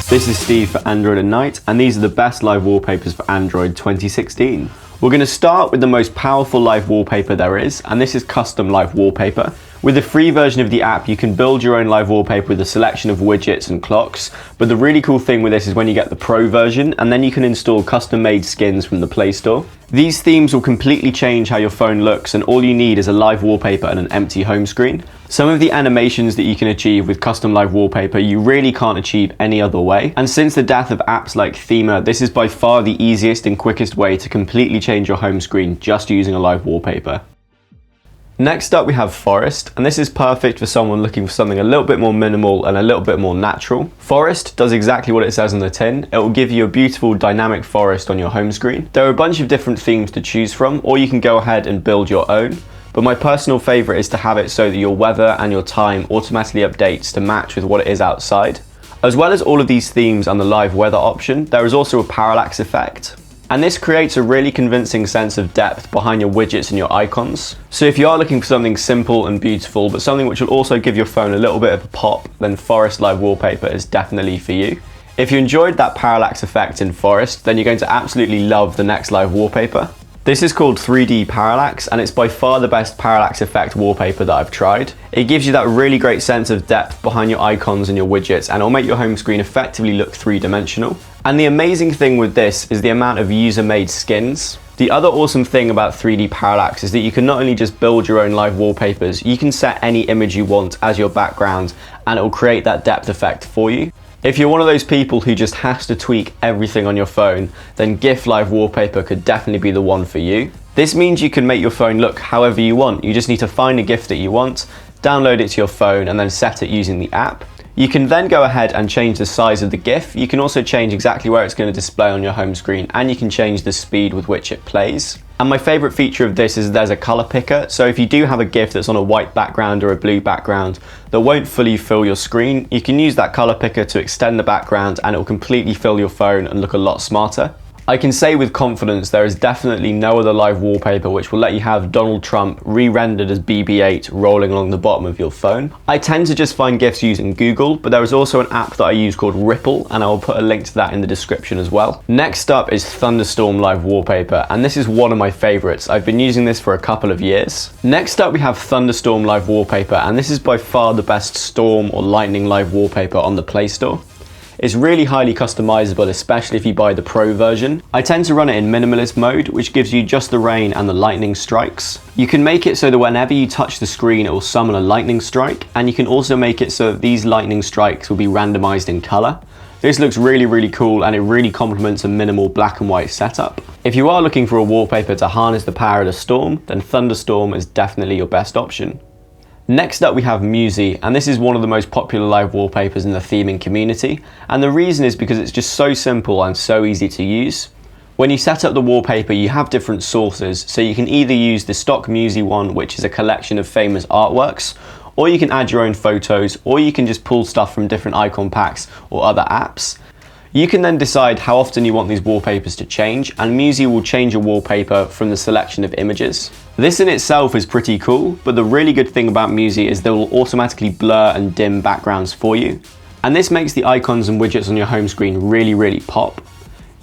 This is Steve for Android at Night, and these are the best live wallpapers for Android 2016. We're going to start with the most powerful live wallpaper there is, and this is Custom Live Wallpaper. With the free version of the app, you can build your own live wallpaper with a selection of widgets and clocks, but the really cool thing with this is when you get the Pro version, and then you can install custom-made skins from the Play Store. These themes will completely change how your phone looks, and all you need is a live wallpaper and an empty home screen. Some of the animations that you can achieve with Custom Live Wallpaper you really can't achieve any other way, and since the death of apps like Thema, this is by far the easiest and quickest way to completely change your home screen just using a live wallpaper. Next up we have Forest, and this is perfect for someone looking for something a little bit more minimal and a little bit more natural. Forest does exactly what it says on the tin. It will give you a beautiful dynamic forest on your home screen. There are a bunch of different themes to choose from, or you can go ahead and build your own. But my personal favourite is to have it so that your weather and your time automatically updates to match with what it is outside. As well as all of these themes and the live weather option, there is also a parallax effect. And this creates a really convincing sense of depth behind your widgets and your icons. So if you are looking for something simple and beautiful, but something which will also give your phone a little bit of a pop, then Forest Live Wallpaper is definitely for you. If you enjoyed that parallax effect in Forest, then you're going to absolutely love the next live wallpaper. This is called 3D Parallax, and it's by far the best parallax effect wallpaper that I've tried. It gives you that really great sense of depth behind your icons and your widgets, and it'll make your home screen effectively look three-dimensional. And the amazing thing with this is the amount of user-made skins. The other awesome thing about 3D Parallax is that you can not only just build your own live wallpapers, you can set any image you want as your background, and it will create that depth effect for you. If you're one of those people who just has to tweak everything on your phone, then GIF Live Wallpaper could definitely be the one for you. This means you can make your phone look however you want. You just need to find a GIF that you want, download it to your phone, and then set it using the app. You can then go ahead and change the size of the GIF. You can also change exactly where it's going to display on your home screen, and you can change the speed with which it plays. And my favorite feature of this is there's a color picker. So if you do have a GIF that's on a white background or a blue background that won't fully fill your screen, you can use that color picker to extend the background, and it will completely fill your phone and look a lot smarter. I can say with confidence there is definitely no other live wallpaper which will let you have Donald Trump re-rendered as BB-8 rolling along the bottom of your phone. I tend to just find GIFs using Google, but there is also an app that I use called Ripple, and I will put a link to that in the description as well. Next up is Thunderstorm Live Wallpaper, and this is one of my favorites. I've been using this for a couple of years. Next up we have Thunderstorm Live Wallpaper, and this is by far the best storm or lightning live wallpaper on the Play Store. It's really highly customizable, especially if you buy the Pro version. I tend to run it in minimalist mode, which gives you just the rain and the lightning strikes. You can make it so that whenever you touch the screen, it will summon a lightning strike, and you can also make it so that these lightning strikes will be randomized in color. This looks really cool, and it really complements a minimal black and white setup. If you are looking for a wallpaper to harness the power of the storm, then Thunderstorm is definitely your best option. Next up we have Muzei, and this is one of the most popular live wallpapers in the theming community, and the reason is because it's just so simple and so easy to use. When you set up the wallpaper, you have different sources, so you can either use the stock Muzei one, which is a collection of famous artworks, or you can add your own photos, or you can just pull stuff from different icon packs or other apps. You can then decide how often you want these wallpapers to change, and Muzei will change your wallpaper from the selection of images. This in itself is pretty cool, but the really good thing about Muzei is they will automatically blur and dim backgrounds for you. And this makes the icons and widgets on your home screen really pop.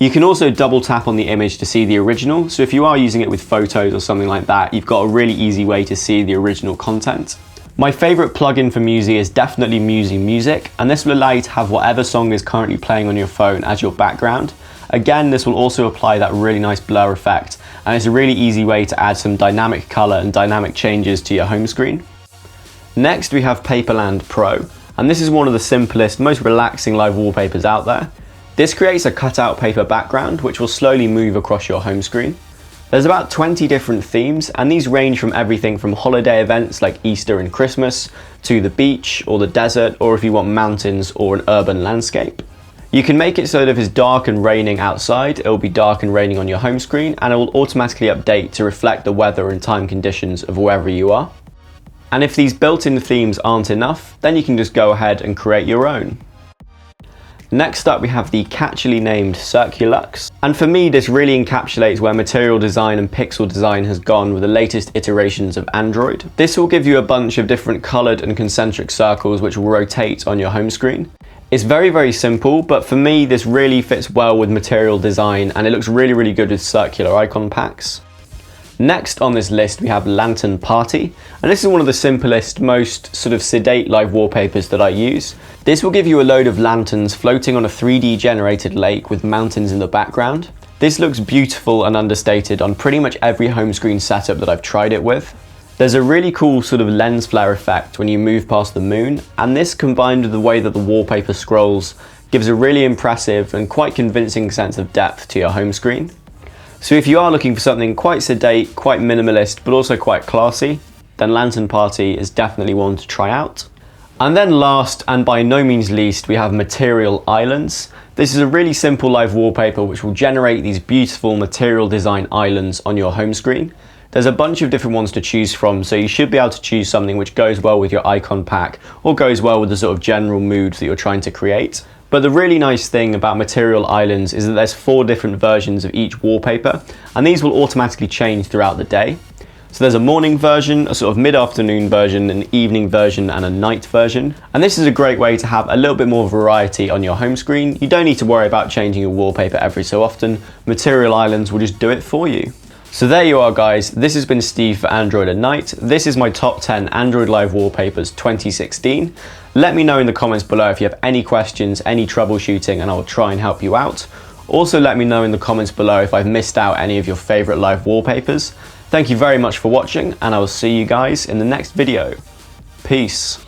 You can also double tap on the image to see the original, so if you are using it with photos or something like that, you've got a really easy way to see the original content. My favorite plugin for Muzei is definitely Muzei Music, and this will allow you to have whatever song is currently playing on your phone as your background. Again, this will also apply that really nice blur effect, and it's a really easy way to add some dynamic color and dynamic changes to your home screen. Next we have Paperland Pro, and this is one of the simplest, most relaxing live wallpapers out there. This creates a cutout paper background which will slowly move across your home screen. There's about 20 different themes, and these range from everything from holiday events like Easter and Christmas, to the beach or the desert, or if you want mountains or an urban landscape. You can make it so that if it's dark and raining outside, it will be dark and raining on your home screen, and it will automatically update to reflect the weather and time conditions of wherever you are. And if these built-in themes aren't enough, then you can just go ahead and create your own. Next up we have the catchily named Circulux, and for me this really encapsulates where material design and pixel design has gone with the latest iterations of Android. This will give you a bunch of different coloured and concentric circles which will rotate on your home screen. It's very, very simple, but for me, this really fits well with material design and it looks really, really good with circular icon packs. Next on this list, we have Lantern Party, and this is one of the simplest, most sort of sedate live wallpapers that I use. This will give you a load of lanterns floating on a 3D generated lake with mountains in the background. This looks beautiful and understated on pretty much every home screen setup that I've tried it with. There's a really cool sort of lens flare effect when you move past the moon, and this combined with the way that the wallpaper scrolls gives a really impressive and quite convincing sense of depth to your home screen. So if you are looking for something quite sedate, quite minimalist, but also quite classy, then Lantern Party is definitely one to try out. And then last, and by no means least, we have Material Islands. This is a really simple live wallpaper which will generate these beautiful material design islands on your home screen. There's a bunch of different ones to choose from, so you should be able to choose something which goes well with your icon pack or goes well with the sort of general mood that you're trying to create. But the really nice thing about Material Islands is that there's 4 different versions of each wallpaper, and these will automatically change throughout the day. So there's a morning version, a sort of mid-afternoon version, an evening version, and a night version. And this is a great way to have a little bit more variety on your home screen. You don't need to worry about changing your wallpaper every so often. Material Islands will just do it for you. So there you are, guys. This has been Steve for Android at Night. This is my top 10 Android Live Wallpapers 2016. Let me know in the comments below if you have any questions, any troubleshooting, and I will try and help you out. Also, let me know in the comments below if I've missed out any of your favorite live wallpapers. Thank you very much for watching, and I will see you guys in the next video. Peace.